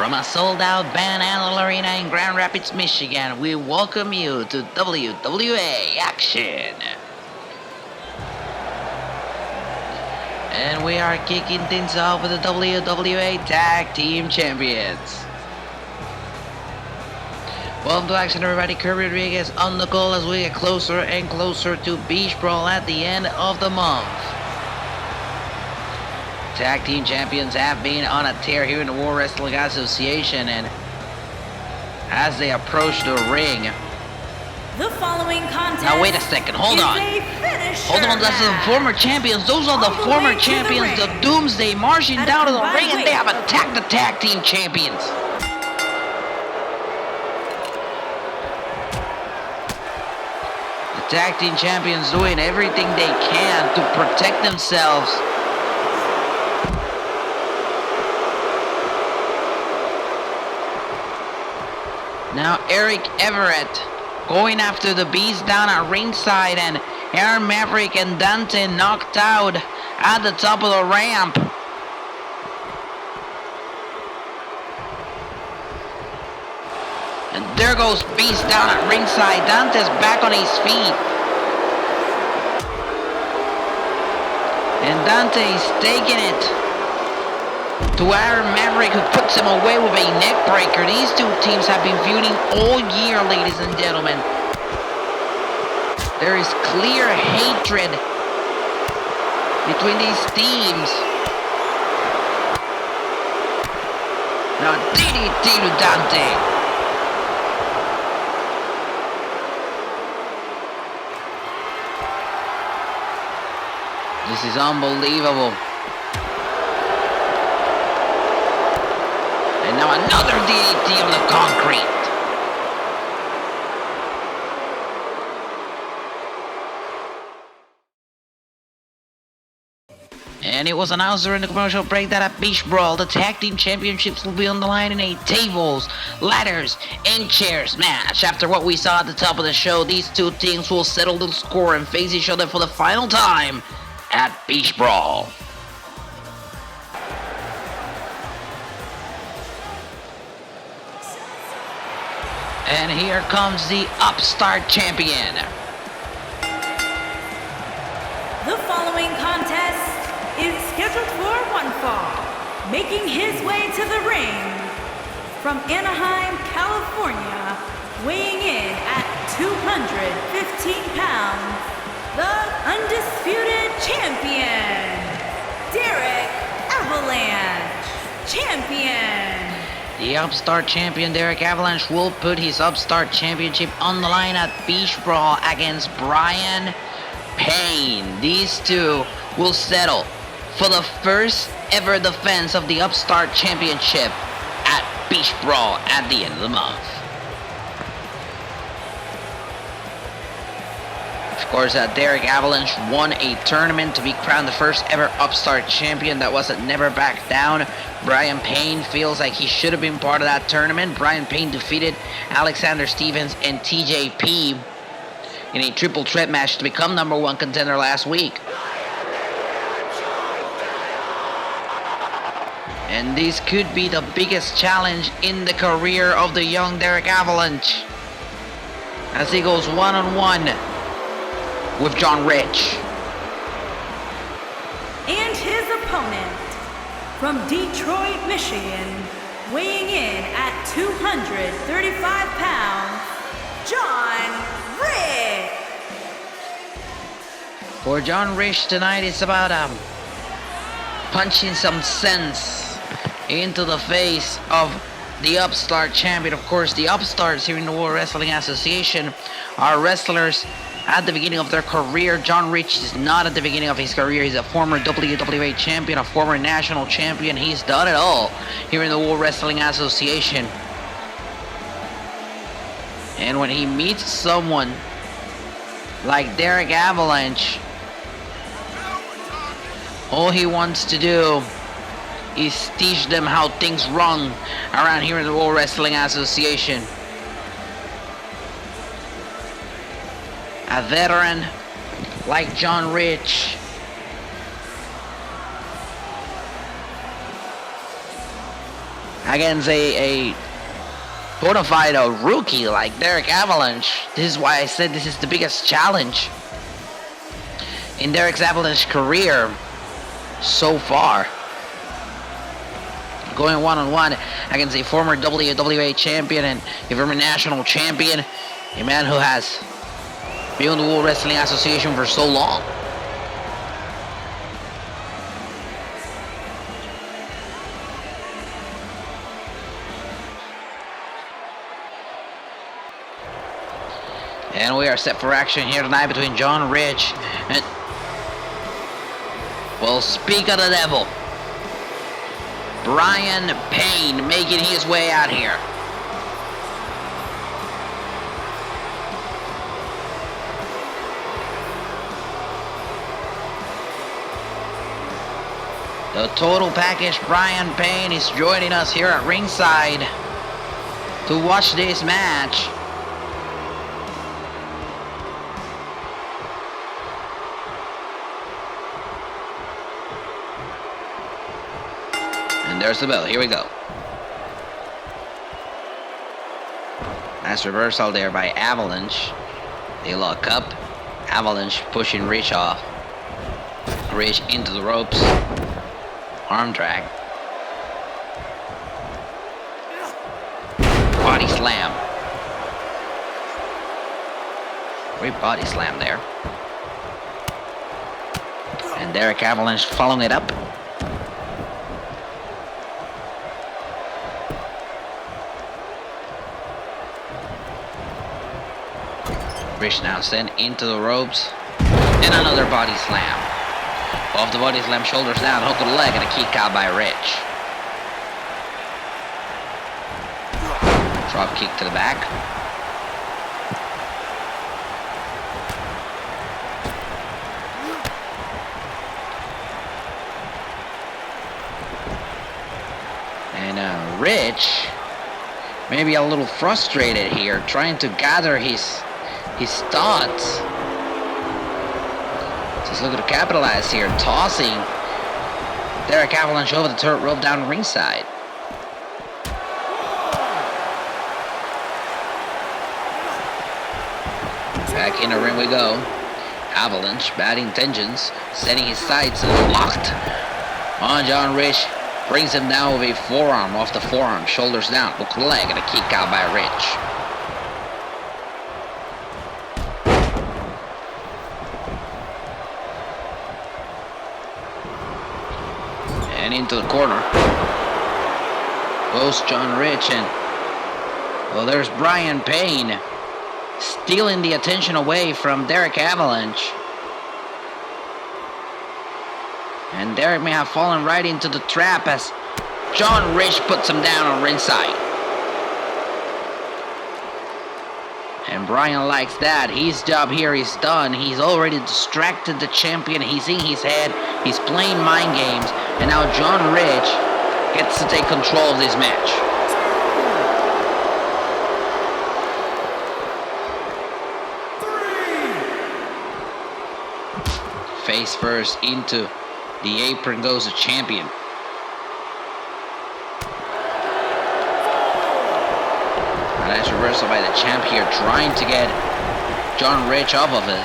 From a sold-out Van Allen Arena in Grand Rapids, Michigan, we welcome you to WWA Action. And we are kicking things off with the WWA Tag Team Champions. Welcome to Action, everybody. Kirby Rodriguez on the call as we get closer and closer to Beach Brawl at the end of the month. Tag Team Champions have been on a tear here in the World Wrestling Association, and as they approach the ring... The following contest. Now wait a second, hold on. That's the former champions. Those are the former champions, the Doomsday, marching down to the ring, and they have attacked the Tag Team Champions. The Tag Team Champions doing everything they can to protect themselves. Now Eric Everett going after the Beast down at ringside, and Aaron Maverick and Dante knocked out at the top of the ramp. And there goes Beast down at ringside. Dante's back on his feet. And Dante is taking it to Aaron Maverick, who puts him away with a neck breaker. These two teams have been feuding all year, ladies and gentlemen. There is clear hatred between these teams. Now DDT to Dante. This is unbelievable. And now another DDT on the concrete. And it was announced during the commercial break that at Beach Brawl, the Tag Team Championships will be on the line in a tables, ladders, and chairs match. After what we saw at the top of the show, these two teams will settle the score and face each other for the final time at Beach Brawl. And here comes the Upstart Champion. The following contest is scheduled for one fall. Making his way to the ring from Anaheim, California, weighing in at 215 pounds, the undisputed champion, Derek Avalanche, champion. The Upstart Champion, Derek Avalanche, will put his Upstart Championship on the line at Beach Brawl against Brian Payne. These two will settle for the first ever defense of the Upstart Championship at Beach Brawl at the end of the month. Of course, Derek Avalanche won a tournament to be crowned the first ever Upstart Champion. That wasn't never back down. Brian Payne feels like he should have been part of that tournament. Brian Payne defeated Alexander Stevens and TJP in a triple threat match to become number one contender last week. And this could be the biggest challenge in the career of the young Derek Avalanche, as he goes one-on-one with John Rich. And his opponent from Detroit, Michigan, weighing in at 235 pounds, John Rich. For John Rich tonight, it's about punching some sense into the face of the Upstart Champion. Of course, the Upstarts here in the World Wrestling Association are wrestlers at the beginning of their career. John Rich is not at the beginning of his career. He's a former WWA champion, a former national champion. He's done it all here in the World Wrestling Association. And when he meets someone like Derek Avalanche, all he wants to do is teach them how things run around here in the World Wrestling Association. A veteran like John Rich against a bona fide rookie like Derek Avalanche. This is why I said this is the biggest challenge in Derek's Avalanche career so far. Going one-on-one against a former WWA champion and a former national champion, a man who has been in the World Wrestling Association for so long. And we are set for action here tonight between John Rich and, well, speak of the devil, Brian Payne making his way out here. The total package, Brian Payne, is joining us here at ringside to watch this match. And there's the bell. Here we go. Nice reversal there by Avalanche. They lock up. Avalanche pushing Rich off. Rich into the ropes. Arm drag. Body slam. Great body slam there. And Derek Avalanche following it up. Rich now sent into the ropes. And another body slam. Off the body slam, shoulders down, hook of the leg, and a kick out by Rich. Drop kick to the back. And Rich, maybe a little frustrated here, trying to gather his thoughts. He's looking to capitalize here, tossing Derek Avalanche over the turret rope down ringside. Back in the ring we go. Avalanche, bad intentions, setting his sights locked on John Rich. Brings him down with a forearm off the forearm, shoulders down, hook the leg, and a kick out by Rich. And into the corner goes John Rich, and well, there's Brian Payne stealing the attention away from Derek Avalanche. And Derek may have fallen right into the trap as John Rich puts him down on ringside. And Brian likes that. His job here is done. He's already distracted the champion. He's in his head. He's playing mind games. And now John Rich gets to take control of this match. Face first into the apron goes the champion. A nice reversal by the champ here, trying to get John Rich off of it.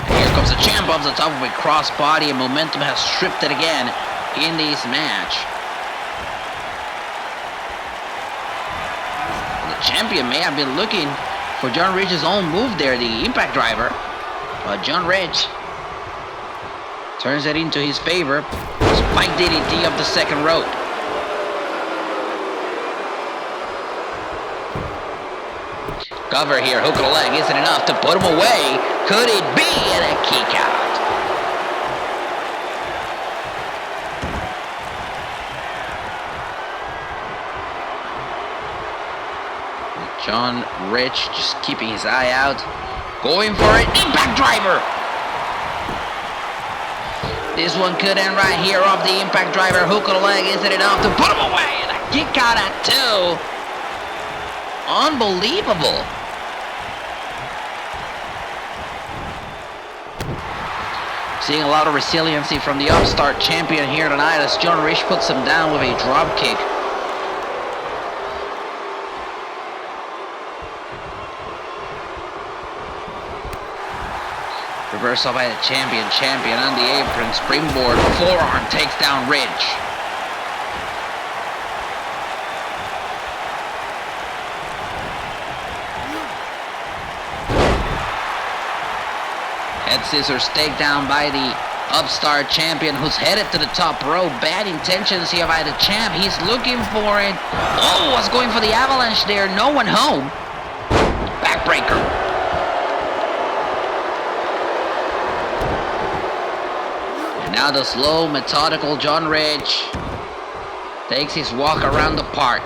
And here comes the champ off the top of a crossbody, and momentum has stripped it again in this match. The champion may have been looking for John Rich's own move there, the impact driver. But John Rich turns it into his favor. Spike DDT up the second rope. Cover here, hook of the leg isn't enough to put him away. Could it be? And a kick out. John Rich just keeping his eye out. Going for it. Impact driver. This one could end right here off the impact driver. Hook of the leg isn't enough to put him away. And a kick out at 2. Unbelievable. Seeing a lot of resiliency from the upstart champion here tonight as John Rich puts him down with a drop kick Reversal by the champion. Champion on the apron. Springboard. Forearm takes down Ridge. Head scissors takedown by the upstart champion who's headed to the top rope. Bad intentions here by the champ. He's looking for it. Oh, was going for the avalanche there. No one home. Backbreaker. And now the slow, methodical John Ridge takes his walk around the park.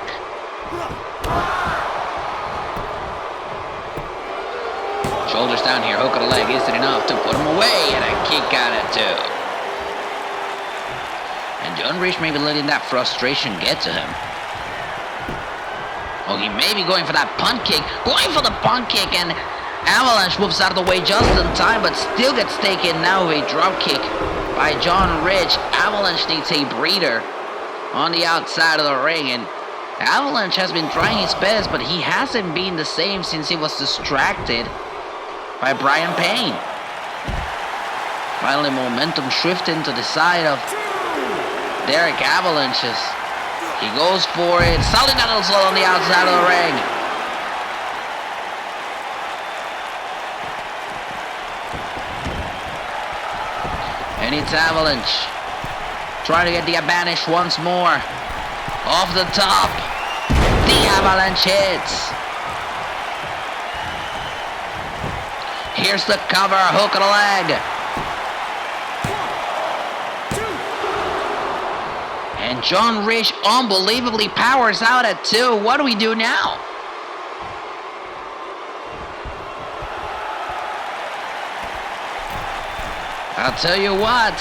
Shoulders down here, hook of the leg isn't enough to put him away, and a kick out at 2. And John Ridge may be letting that frustration get to him. Oh, he may be going for that punt kick, going for the punt kick, and Avalanche moves out of the way just in time, but still gets taken now with a drop kick by John Ridge. Avalanche needs a breather on the outside of the ring, and Avalanche has been trying his best, but he hasn't been the same since he was distracted by Brian Payne. Finally, momentum shifting to the side of Derek Avalanche. He goes for it. Solid knuckle on the outside of the ring. And it's Avalanche trying to get the advantage once more. Off the top. The Avalanche hits. Here's the cover, hook of the leg. And John Ridge unbelievably powers out at 2. What do we do now? I'll tell you what.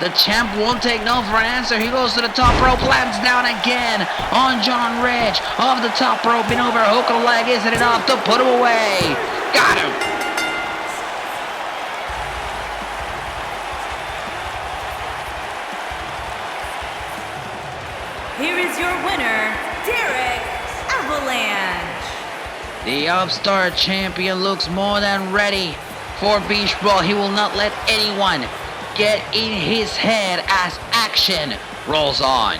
The champ won't take no for an answer. He goes to the top rope, lands down again on John Ridge. Off the top rope, and over, hook of the leg isn't enough to put him away. Got him. Here is your winner, Derek Avalanche. The upstart champion looks more than ready for Beach Brawl. He will not let anyone get in his head as action rolls on.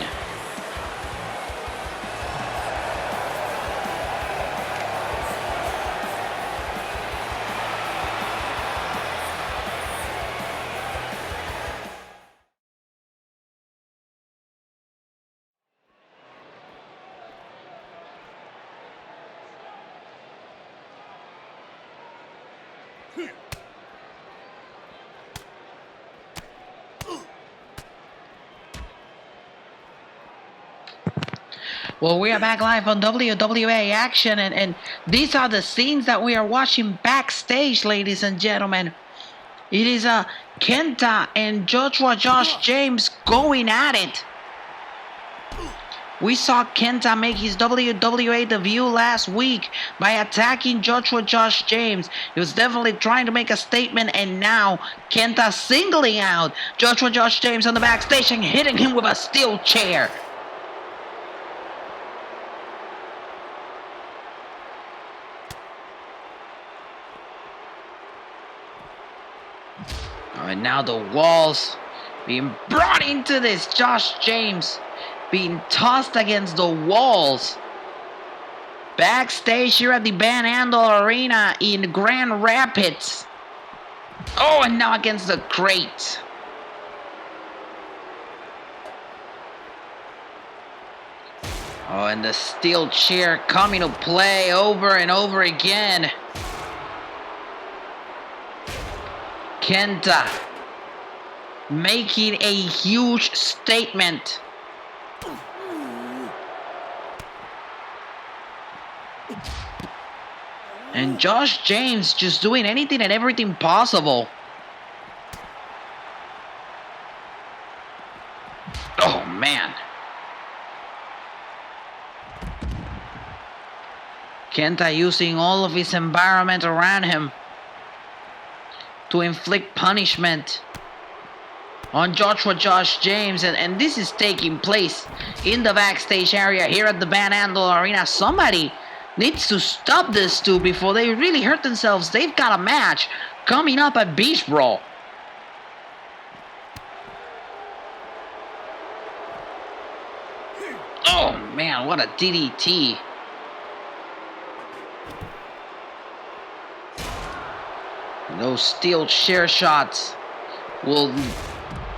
Well, we are back live on WWA Action, and these are the scenes that we are watching backstage, ladies and gentlemen. It is Kenta and Josh James going at it. We saw Kenta make his WWA debut last week by attacking Josh James. He was definitely trying to make a statement, and now Kenta singling out Josh James on the backstage and hitting him with a steel chair. And now the walls being brought into this. Josh James being tossed against the walls. Backstage here at the Van Andel Arena in Grand Rapids. Oh, and now against the crate. Oh, and the steel chair coming to play over and over again. Kenta making a huge statement. And Josh James just doing anything and everything possible. Oh, man. Kenta using all of his environment around him to inflict punishment on Josh James, and this is taking place in the backstage area here at the Van Andel Arena. Somebody needs to stop this too before they really hurt themselves. They've got a match coming up at Beach Brawl. Oh man, what a DDT. Those steel chair shots will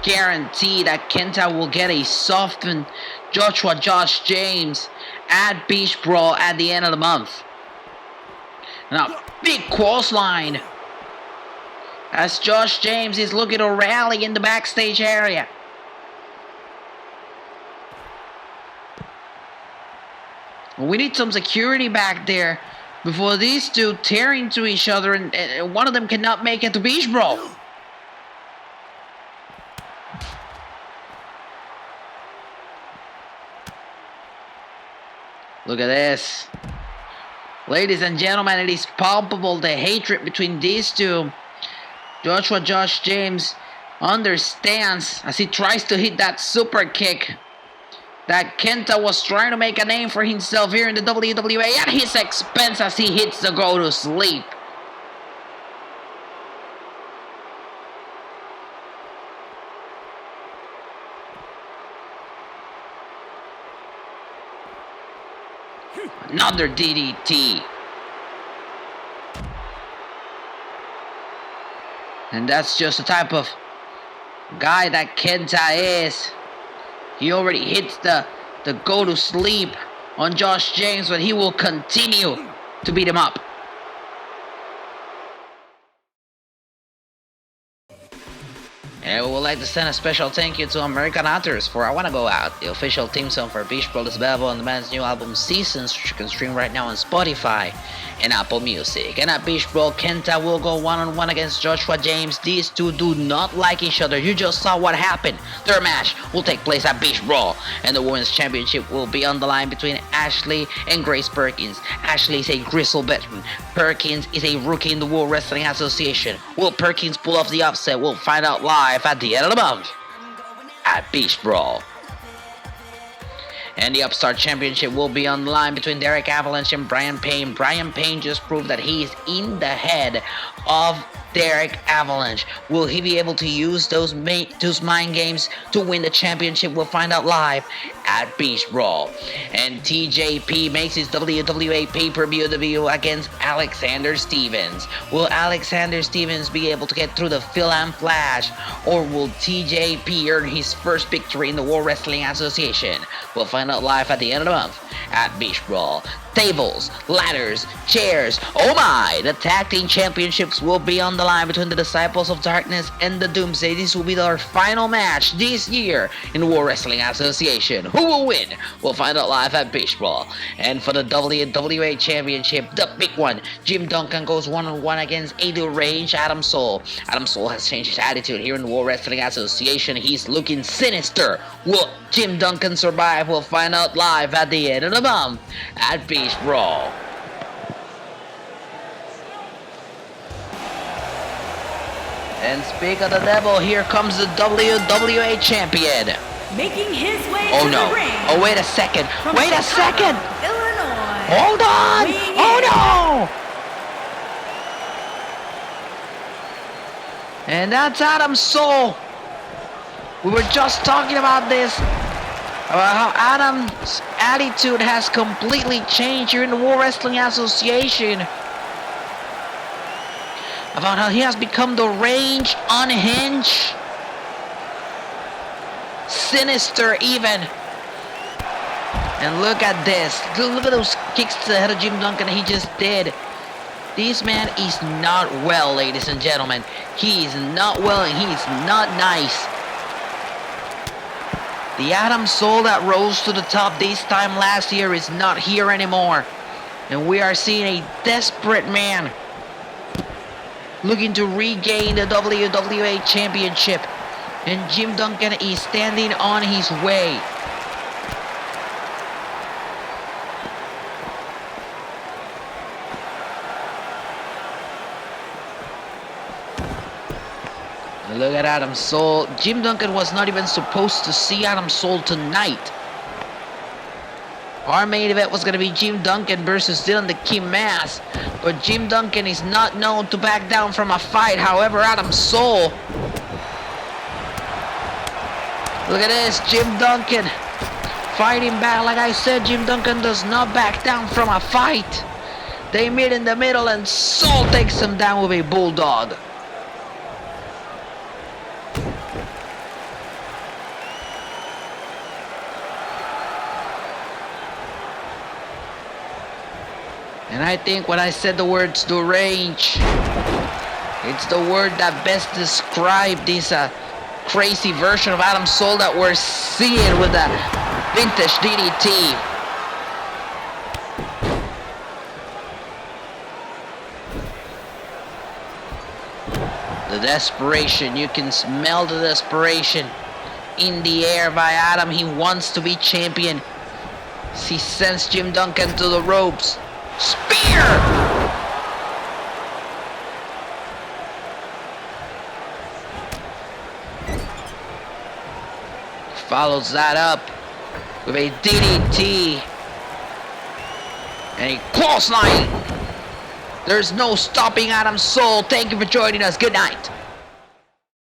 guarantee that Kenta will get a softened Josh James at Beach Brawl at the end of the month. Now, big clothesline as Josh James is looking to rally in the backstage area. We need some security back there before these two tear into each other and one of them cannot make it to Beach Brawl. Look at this. Ladies and gentlemen, it is palpable, the hatred between these two. Josh James understands as he tries to hit that super kick that Kenta was trying to make a name for himself here in the WWA at his expense as he hits the go to sleep. Another DDT. And that's just the type of guy that Kenta is. He already hits the go to sleep on Josh James, but he will continue to beat him up. And we would like to send a special thank you to American Authors for I Wanna Go Out, the official theme song for Beach Brawl is available on the band's new album Seasons, which you can stream right now on Spotify and Apple Music. And at Beach Brawl, Kenta will go one-on-one against Joshua James. These two do not like each other. You just saw what happened. Their match will take place at Beach Brawl, and the Women's Championship will be on the line between Ashley and Grace Perkins. Ashley is a grizzled veteran. Perkins is a rookie in the World Wrestling Association. Will Perkins pull off the upset? We'll find out live at the end of the month at Beach Brawl. And the Upstart Championship will be on the line between Derek Avalanche and Brian Payne. Brian Payne just proved that he is in the head of Derek Avalanche. Will he be able to use those mind games to win the championship? We'll find out live at Beach Brawl. And TJP makes his WWA pay-per-view debut against Alexander Stevens. Will Alexander Stevens be able to get through the Phil and Flash, or will TJP earn his first victory in the World Wrestling Association? We'll find out live at the end of the month at Beach Brawl. Tables, ladders, chairs, oh my! The Tag Team Championships will be on the line between the Disciples of Darkness and the Doomsday. This will be their final match this year in the World Wrestling Association. Who will win? We'll find out live at Beach Brawl. And for the WWA Championship, the big one, Jim Duncan goes one-on-one against A-Deal Range Adam Soul. Adam Soul has changed his attitude here in the World Wrestling Association. He's looking sinister. Will Jim Duncan survive? We'll find out live at the end of the month at Beach Brawl. And speak of the devil, here comes the WWA champion. Making his way Oh to no. the ring. Oh, wait a second. From Wait a Chicago, second. Illinois. Hold on. Weighing Oh in. no. And that's Adam Soul. We were just talking about this, about how Adam's attitude has completely changed here in the World Wrestling Association. About how he has become the Range, unhinged, sinister even. And look at this. Look at those kicks to the head of Jim Duncan he just did. This man is not well, ladies and gentlemen. He is not well and he is not nice. The Adam Soul that rose to the top this time last year is not here anymore. And we are seeing a desperate man looking to regain the WWA Championship. And Jim Duncan is standing on his way. Look at Adam Soul. Jim Duncan was not even supposed to see Adam Soul tonight. Our main event was going to be Jim Duncan versus Dylan the Kid Mass. But Jim Duncan is not known to back down from a fight. However, Adam Soul. Look at this, Jim Duncan fighting back. Like I said, Jim Duncan does not back down from a fight. They meet in the middle and Soul takes him down with a bulldog. And I think when I said the words deranged, it's the word that best describes this crazy version of Adam Soul that we're seeing with the vintage DDT. The desperation, you can smell the desperation in the air by Adam. He wants to be champion. He sends Jim Duncan to the ropes. Spear! Follows that up with a DDT and a clothesline. There's no stopping Adam Soul. Thank you for joining us. Good night.